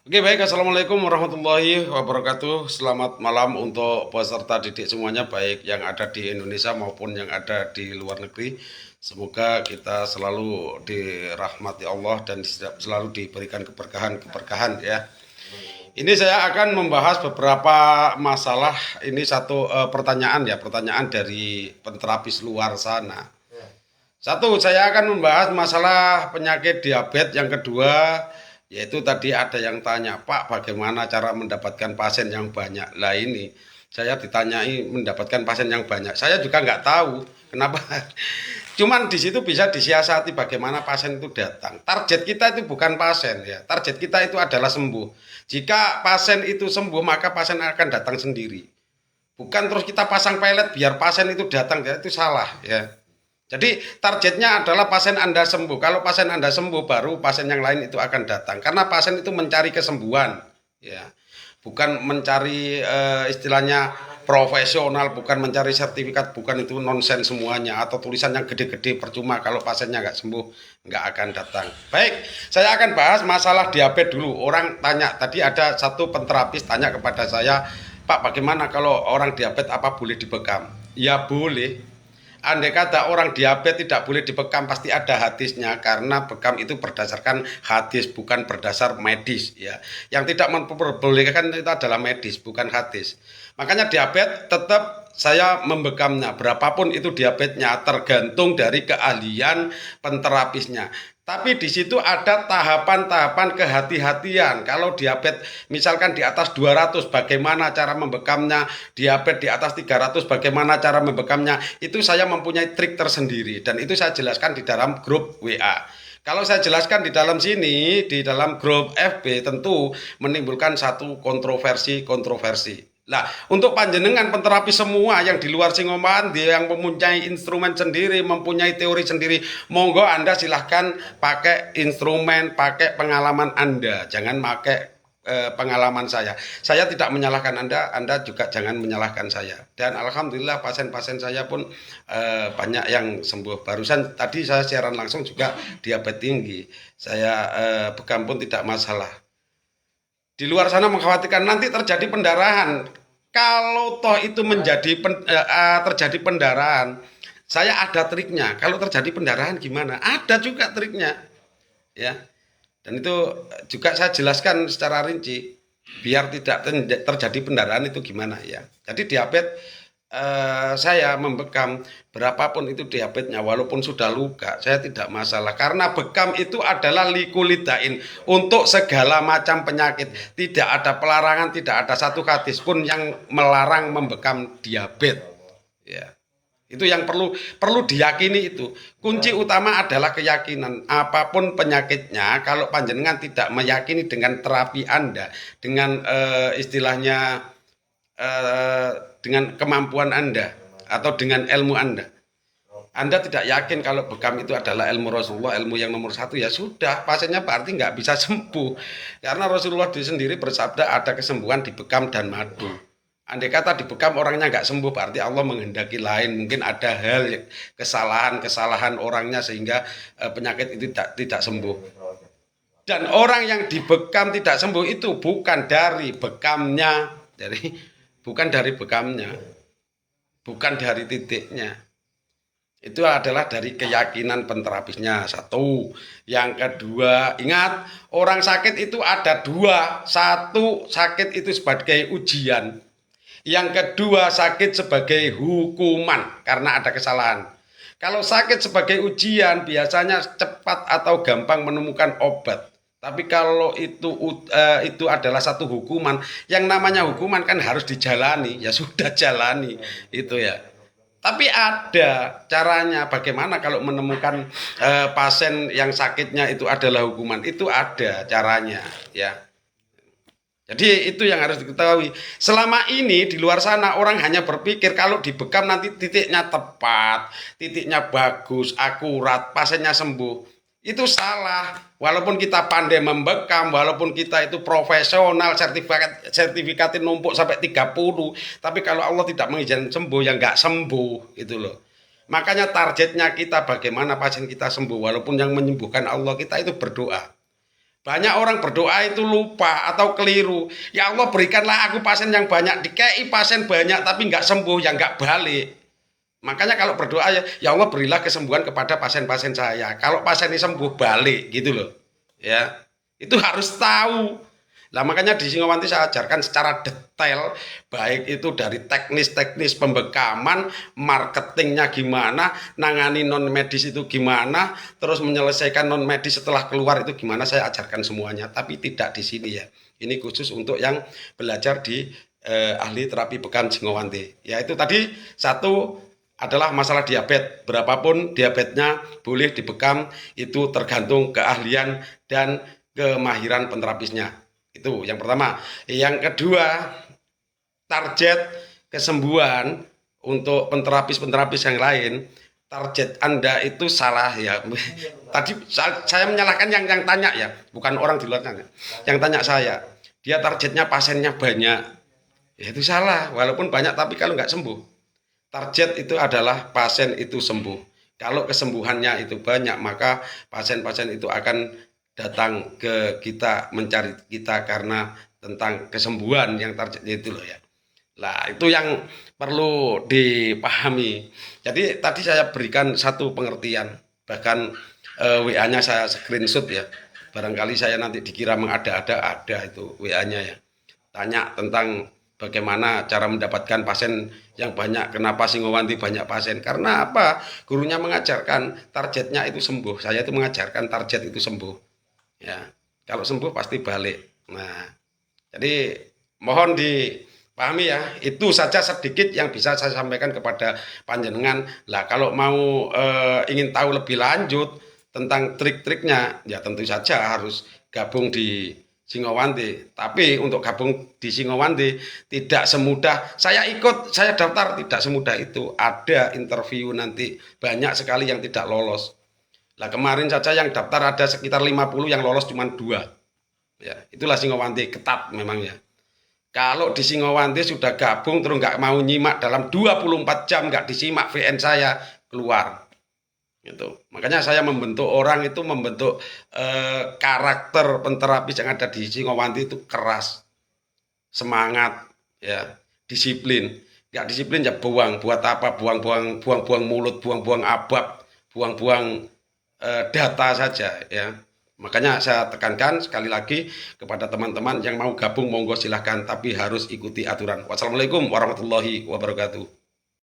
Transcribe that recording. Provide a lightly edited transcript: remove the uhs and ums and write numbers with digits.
Oke baik, Assalamualaikum warahmatullahi wabarakatuh. Selamat malam untuk peserta didik semuanya, baik yang ada di Indonesia maupun yang ada di luar negeri. Semoga kita selalu dirahmati Allah dan selalu diberikan keberkahan ya. Ini saya akan membahas beberapa masalah. Ini satu pertanyaan ya, pertanyaan dari penterapis luar sana. Satu, saya akan membahas masalah penyakit diabetes. Yang kedua, yaitu tadi ada yang tanya, Pak, bagaimana cara mendapatkan pasien yang banyak? Lah ini, saya ditanyai mendapatkan pasien yang banyak. Saya juga nggak tahu kenapa. Cuman di situ bisa disiasati bagaimana pasien itu datang. Target kita itu bukan pasien ya. Target kita itu adalah sembuh. Jika pasien itu sembuh, maka pasien akan datang sendiri. Bukan terus kita pasang pelet biar pasien itu datang, ya itu salah ya. Jadi targetnya adalah pasien Anda sembuh. Kalau pasien Anda sembuh, baru pasien yang lain itu akan datang. Karena pasien itu mencari kesembuhan, ya, bukan mencari istilahnya profesional, bukan mencari sertifikat, bukan itu nonsens semuanya. Atau tulisan yang gede-gede percuma kalau pasiennya nggak sembuh, nggak akan datang. Baik, saya akan bahas masalah diabetes dulu. Orang tanya, tadi ada satu penterapis tanya kepada saya, Pak, bagaimana kalau orang diabetes apa boleh dibekam? Ya boleh. Andai kata orang diabetes tidak boleh dibekam, pasti ada hadisnya, karena bekam itu berdasarkan hadis, bukan berdasar medis ya. Yang tidak memperbolehkan itu adalah medis, bukan hadis. Makanya diabetes tetap saya membekamnya, berapapun itu diabetesnya, tergantung dari keahlian penterapisnya. Tapi di situ ada tahapan-tahapan kehati-hatian. Kalau diabetes misalkan di atas 200, bagaimana cara membekamnya? Diabetes di atas 300, bagaimana cara membekamnya? Itu saya mempunyai trik tersendiri dan itu saya jelaskan di dalam grup WA. Kalau saya jelaskan di dalam sini, di dalam grup FB, tentu menimbulkan satu kontroversi. Nah, untuk panjenengan penterapi semua yang di luar Singoman, dia yang mempunyai instrumen sendiri, mempunyai teori sendiri, monggo Anda silahkan pakai instrumen, pakai pengalaman Anda, jangan pakai pengalaman saya. Saya tidak menyalahkan Anda, Anda juga jangan menyalahkan saya. Dan alhamdulillah pasien-pasien saya pun banyak yang sembuh. Barusan tadi saya siaran langsung juga diabetes tinggi. Saya bekam pun tidak masalah. Di luar sana mengkhawatirkan nanti terjadi pendarahan. Kalau toh itu terjadi pendarahan, saya ada triknya. Kalau terjadi pendarahan gimana? Ada juga triknya, ya. Dan itu juga saya jelaskan secara rinci biar tidak terjadi pendarahan itu gimana ya. Jadi diabetes saya membekam berapapun itu diabetesnya, walaupun sudah luka, saya tidak masalah karena bekam itu adalah likulidain untuk segala macam penyakit. Tidak ada pelarangan, tidak ada satu hadis pun yang melarang membekam diabetes. Ya. Itu yang perlu diyakini itu. Kunci utama adalah keyakinan. Apapun penyakitnya, kalau panjenengan tidak meyakini dengan terapi Anda, dengan istilahnya dengan kemampuan Anda atau dengan ilmu Anda tidak yakin kalau bekam itu adalah ilmu Rasulullah, ilmu yang nomor satu, ya sudah, pasiennya berarti nggak bisa sembuh. Karena Rasulullah sendiri bersabda ada kesembuhan di bekam dan madu. Andai kata dibekam orangnya nggak sembuh, berarti Allah menghendaki lain. Mungkin ada hal kesalahan orangnya sehingga penyakit itu tidak sembuh. Dan orang yang dibekam tidak sembuh itu bukan dari bekamnya, bukan dari bekamnya, bukan dari titiknya. Itu adalah dari keyakinan penterapisnya. Satu. Yang kedua, ingat, orang sakit itu ada dua. Satu, sakit itu sebagai ujian. Yang kedua, sakit sebagai hukuman karena ada kesalahan. Kalau sakit sebagai ujian, biasanya cepat atau gampang menemukan obat. Tapi kalau itu adalah satu hukuman, yang namanya hukuman kan harus dijalani, ya sudah jalani itu ya. Tapi ada caranya bagaimana kalau menemukan pasien yang sakitnya itu adalah hukuman, itu ada caranya ya. Jadi itu yang harus diketahui. Selama ini di luar sana orang hanya berpikir kalau dibekam nanti titiknya tepat, titiknya bagus, akurat, pasiennya sembuh. Itu salah. Walaupun kita pandai membekam, walaupun kita itu profesional, sertifikatin numpuk sampai 30, tapi kalau Allah tidak mengizinkan sembuh, ya nggak sembuh, itu loh. Makanya targetnya kita bagaimana pasien kita sembuh, walaupun yang menyembuhkan Allah, kita itu berdoa. Banyak orang berdoa itu lupa atau keliru. Ya Allah berikanlah aku pasien yang banyak. Dikei pasien banyak tapi nggak sembuh, ya nggak balik. Makanya kalau berdoa ya, ya Allah berilah kesembuhan kepada pasien-pasien saya. Kalau pasien ini sembuh balik gitu loh. Ya. Itu harus tahu. Nah makanya di Singowanti saya ajarkan secara detail, baik itu dari teknis-teknis pembekaman, marketingnya gimana, nangani non medis itu gimana, terus menyelesaikan non medis setelah keluar itu gimana, saya ajarkan semuanya. Tapi tidak di sini ya. Ini khusus untuk yang belajar di ahli terapi bekam Singowanti. Ya itu tadi satu adalah masalah diabetes. Berapapun diabetesnya boleh dibekam, itu tergantung keahlian dan kemahiran penerapisnya. Itu yang pertama. Yang kedua, target kesembuhan untuk penterapis-penterapis yang lain, target Anda itu salah ya. Tadi saya menyalahkan yang tanya ya, bukan orang di luar sana. Yang tanya saya, dia targetnya pasiennya banyak. Ya itu salah, walaupun banyak tapi kalau nggak sembuh. Target itu adalah pasien itu sembuh. Kalau kesembuhannya itu banyak, maka pasien-pasien itu akan datang ke kita, mencari kita karena tentang kesembuhan yang targetnya itu loh ya. Nah, itu yang perlu dipahami. Jadi tadi saya berikan satu pengertian, bahkan WA-nya saya screenshot ya. Barangkali saya nanti dikira mengada-ada, ada itu WA-nya ya. Tanya tentang bagaimana cara mendapatkan pasien yang banyak, kenapa Singowanti banyak pasien. Karena apa? Gurunya mengajarkan targetnya itu sembuh. Saya itu mengajarkan target itu sembuh. Ya, kalau sembuh pasti balik. Nah, jadi mohon dipahami ya, itu saja sedikit yang bisa saya sampaikan kepada panjenengan. Lah, kalau mau ingin tahu lebih lanjut tentang trik-triknya, ya tentu saja harus gabung di Singowanti. Tapi untuk gabung di Singowanti tidak semudah saya ikut, saya daftar tidak semudah itu. Ada interview nanti, banyak sekali yang tidak lolos. Lah kemarin saja yang daftar ada sekitar 50, yang lolos cuma 2. Ya, itulah Singowanti, ketat memang ya. Kalau di Singowanti sudah gabung terus nggak mau nyimak dalam 24 jam nggak disimak VN saya, keluar. Gitu. Makanya saya membentuk orang itu membentuk karakter penterapis yang ada di Singowanti itu keras, semangat, ya, disiplin. Nggak disiplin ya buang, buat apa? Buang-buang mulut, buang-buang abab, buang-buang data saja ya. Makanya saya tekankan sekali lagi kepada teman-teman yang mau gabung monggo silahkan, tapi harus ikuti aturan. Wassalamualaikum warahmatullahi wabarakatuh.